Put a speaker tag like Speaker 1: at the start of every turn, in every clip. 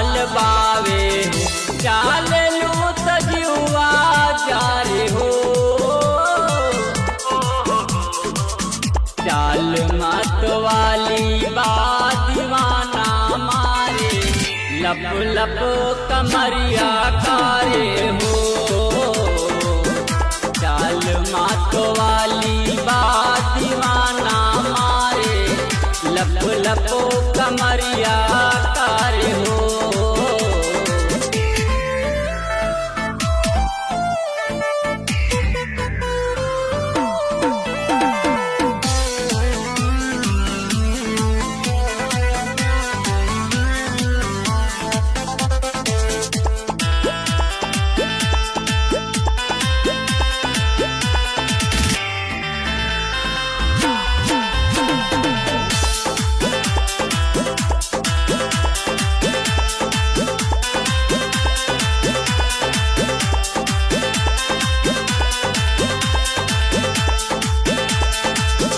Speaker 1: चाल बावे हो, चाल लू तजुआ जारे हो। चाल मत वाली बा दीवाना मारे, लप लप कमरिया कारे हो। चाल मत वाली बा दीवाना मारे, लप लप कमरिया कारे हो।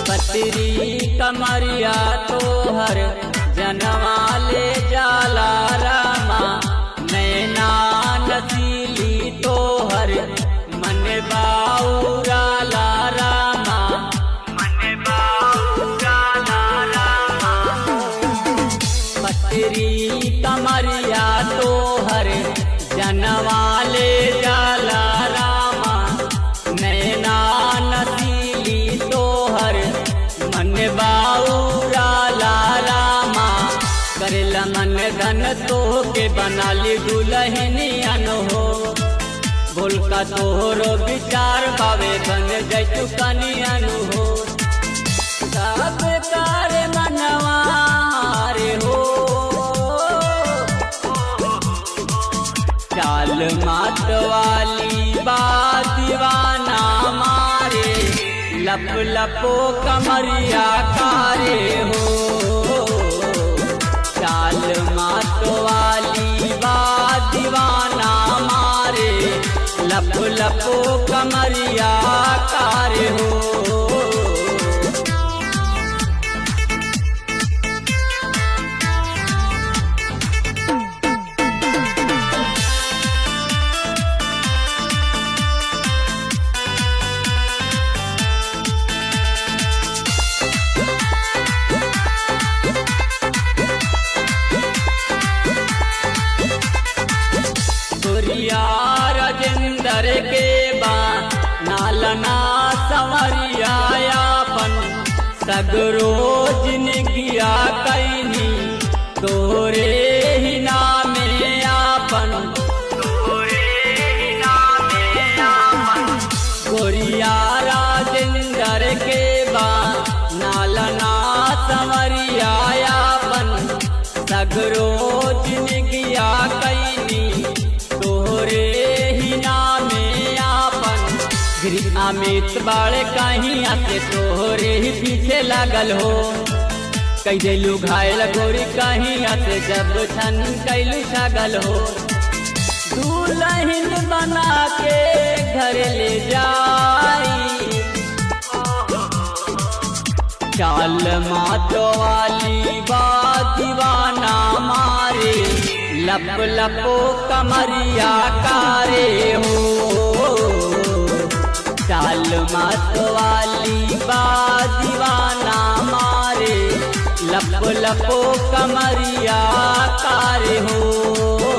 Speaker 1: पतरी कमरिया तोहर जनवा ले जाला रामा, नैना नसीली तोहर मन बाउराला रामा, मन बाउराला रामा। पतरी कमरिया तोहर जनवा ले जाला रामा, नैना नसीली तोहर मन बाउराला रामा। करेला मन धन तो के बनाली दुल्हनियन हो, बोल का तोहरो विचार बावे बन जैतु कनियन हो। सब कार मनवा रे हो, चाल मात वाली बा दीवाना मारे, लप लपो कमरिया कारे हो। चाल मात वाली बा दीवाना मारे, लप लपो कमरिया कारे हो। राजेंद्र के बा नालना संवरियापन, सगरो जिनगिया कैनी तोरे ही नामे आपन, तोरे ही नामे आपन। गोरिया राजेंद्र के बा नालना संवरियापन, सगरो जिनगिया कैनी तोरे ही नामे आपन। अमित बाड़ कहीं आते तोरे ही पीछे लागल हो, कई दिलू घायल गोरी कहीं आते जब छन कैलू छागल हो। दुल्हन बना के घर ले जाई, चाल मात वाली बा दीवाना मारे, लप लपो कमरिया कारे हो। चाल मात वाली बा दीवाना मारे, लप लपो कमरिया कारे हो।